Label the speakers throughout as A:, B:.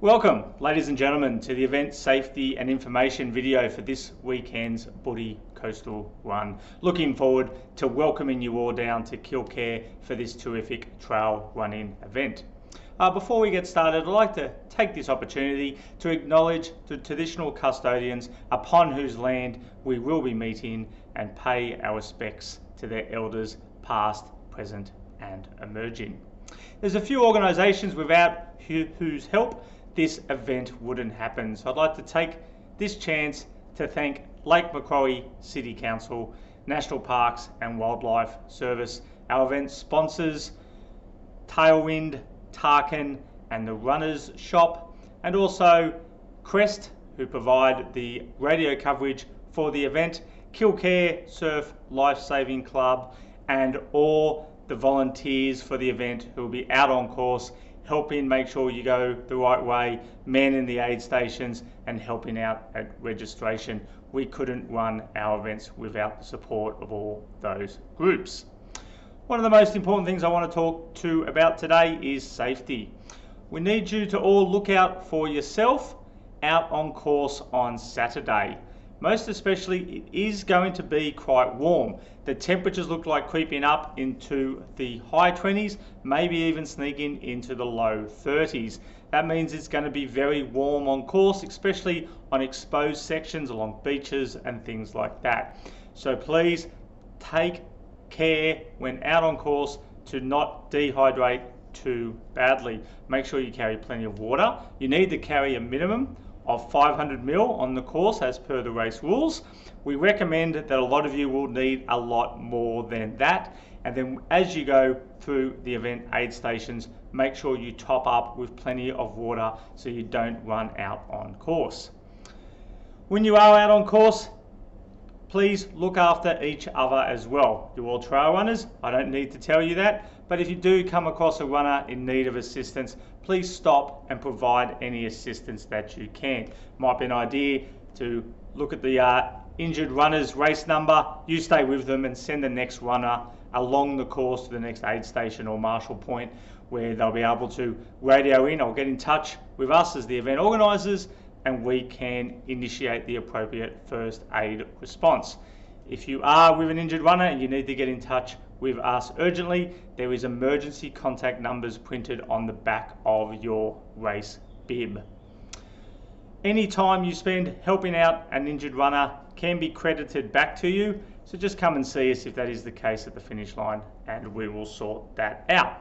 A: Welcome, ladies and gentlemen, to the event safety and information video for this weekend's Bouddi Coastal Run. Looking forward to welcoming you all down to Killcare for this terrific trail running event. Before we get started, I'd like to take this opportunity to acknowledge the traditional custodians upon whose land we will be meeting and pay our respects to their elders past, present and emerging. There's a few organisations without whose help this event wouldn't happen. So I'd like to take this chance to thank Lake Macquarie City Council, National Parks and Wildlife Service, our event sponsors, Tailwind, Tarkin and the Runners Shop, and also Crest, who provide the radio coverage for the event, Killcare Surf Lifesaving Club, and all the volunteers for the event who will be out on course helping make sure you go the right way, manning the aid stations and helping out at registration. We couldn't run our events without the support of all those groups. One of the most important things I want to talk to about today is safety. We need you to all look out for yourself out on course on Saturday. Most especially, it is going to be quite warm. The temperatures look like creeping up into the high 20s, maybe even sneaking into the low 30s. That means it's going to be very warm on course, especially on exposed sections along beaches and things like that. So please take care when out on course to not dehydrate too badly. Make sure you carry plenty of water. You need to carry a minimum of 500 ml on the course as per the race rules. We recommend that a lot of you will need a lot more than that. And then as you go through the event aid stations, make sure you top up with plenty of water so you don't run out on course. When you are out on course, please look after each other as well. You're all trail runners, I don't need to tell you that, but if you do come across a runner in need of assistance, please stop and provide any assistance that you can. Might be an idea to look at the injured runner's race number, you stay with them and send the next runner along the course to the next aid station or marshal point where they'll be able to radio in or get in touch with us as the event organisers, and we can initiate the appropriate first aid response. If you are with an injured runner and you need to get in touch with us urgently, there is emergency contact numbers printed on the back of your race bib. Any time you spend helping out an injured runner can be credited back to you, so just come and see us if that is the case at the finish line and we will sort that out.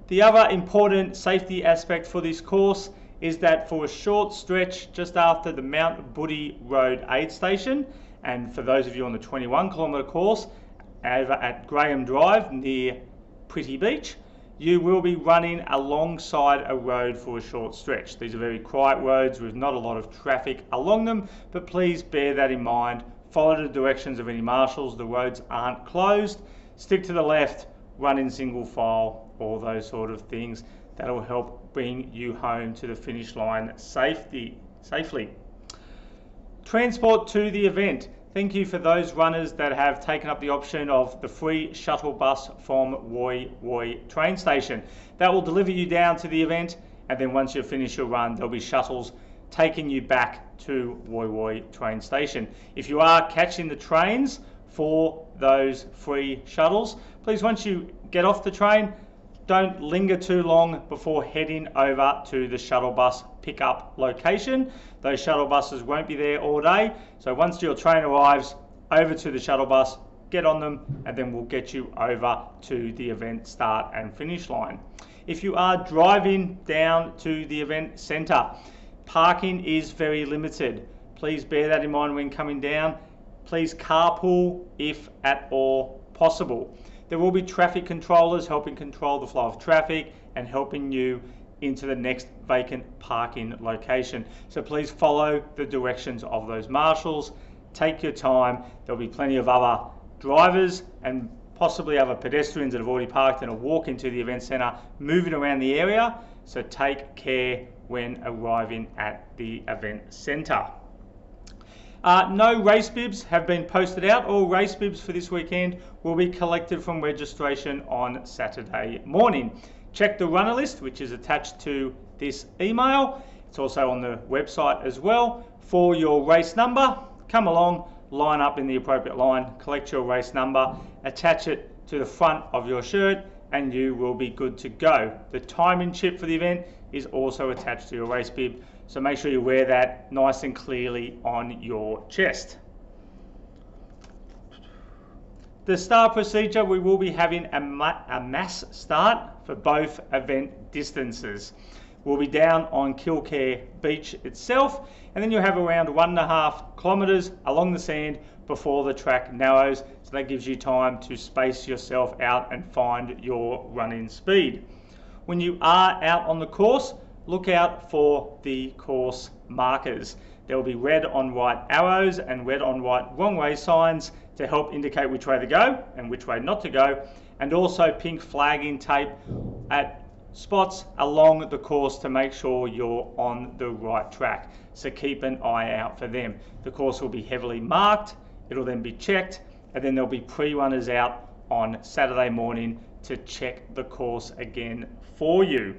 A: The other important safety aspect for this course is that for a short stretch just after the Mount Bouddi Road aid station, and for those of you on the 21 kilometre course over at Graham Drive near Pretty Beach, you will be running alongside a road for a short stretch. These are very quiet roads with not a lot of traffic along them, but please bear that in mind. Follow the directions of any marshals. The roads aren't closed. Stick to the left, run in single file, all those sort of things. That'll help bring you home to the finish line safely. Transport to the event. Thank you for those runners that have taken up the option of the free shuttle bus from Woy Woy train station. That will deliver you down to the event, and then once you finish your run, there'll be shuttles taking you back to Woy Woy train station. If you are catching the trains for those free shuttles, please once you get off the train, don't linger too long before heading over to the shuttle bus pickup location. Those shuttle buses won't be there all day, so once your train arrives, over to the shuttle bus, get on them, and then we'll get you over to the event start and finish line. If you are driving down to the event centre, parking is very limited. Please bear that in mind when coming down. Please carpool if at all possible. There will be traffic controllers helping control the flow of traffic and helping you into the next vacant parking location. So please follow the directions of those marshals. Take your time. There'll be plenty of other drivers and possibly other pedestrians that have already parked and are walking to the event centre moving around the area. So take care when arriving at the event centre. No race bibs have been posted out. All race bibs for this weekend will be collected from registration on Saturday morning. Check the runner list, which is attached to this email. It's also on the website as well. For your race number, come along, line up in the appropriate line, collect your race number, attach it to the front of your shirt, and you will be good to go. The timing chip for the event is also attached to your race bib, so make sure you wear that nice and clearly on your chest. The start procedure, we will be having a mass start for both event distances. We'll be down on Killcare beach itself, and then you'll have around 1.5 kilometres along the sand before the track narrows, so that gives you time to space yourself out and find your running speed. When you are out on the course, look out for the course markers. There will be red on white arrows and red on white wrong way signs to help indicate which way to go and which way not to go, and also pink flagging tape at spots along the course to make sure you're on the right track. So keep an eye out for them. The course will be heavily marked, it'll then be checked, and then there'll be pre-runners out on Saturday morning to check the course again for you.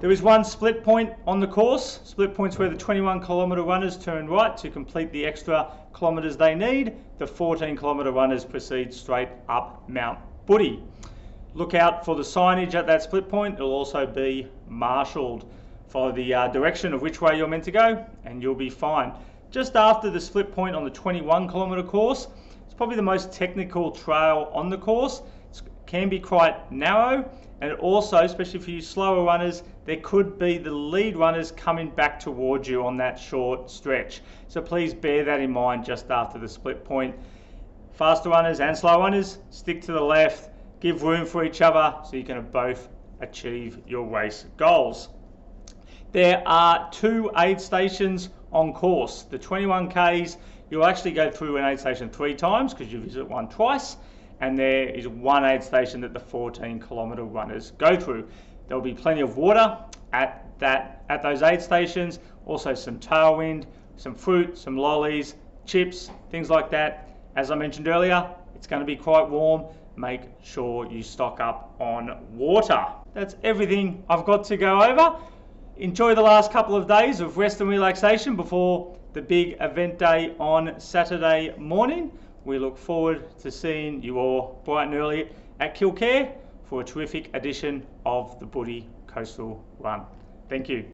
A: There is one split point on the course. Split point's where the 21-kilometre runners turn right to complete the extra kilometres they need. The 14-kilometre runners proceed straight up Mount Bouddi. Look out for the signage at that split point. It'll also be marshalled. Follow the direction of which way you're meant to go and you'll be fine. Just after the split point on the 21-kilometre course, it's probably the most technical trail on the course. It can be quite narrow, and it also, especially for you slower runners, there could be the lead runners coming back towards you on that short stretch. So please bear that in mind just after the split point. Faster runners and slow runners, stick to the left, give room for each other so you can both achieve your race goals. There are 2 aid stations on course. The 21Ks, you'll actually go through an aid station 3 times because you visit one twice, and there is 1 aid station that the 14-kilometre runners go through. There will be plenty of water at those aid stations, also some tailwind, some fruit, some lollies, chips, things like that. As I mentioned earlier, it's going to be quite warm. Make sure you stock up on water. That's everything I've got to go over. Enjoy the last couple of days of rest and relaxation before the big event day on Saturday morning. We look forward to seeing you all bright and early at Killcare for a terrific edition of the Bouddi Coastal Run. Thank you.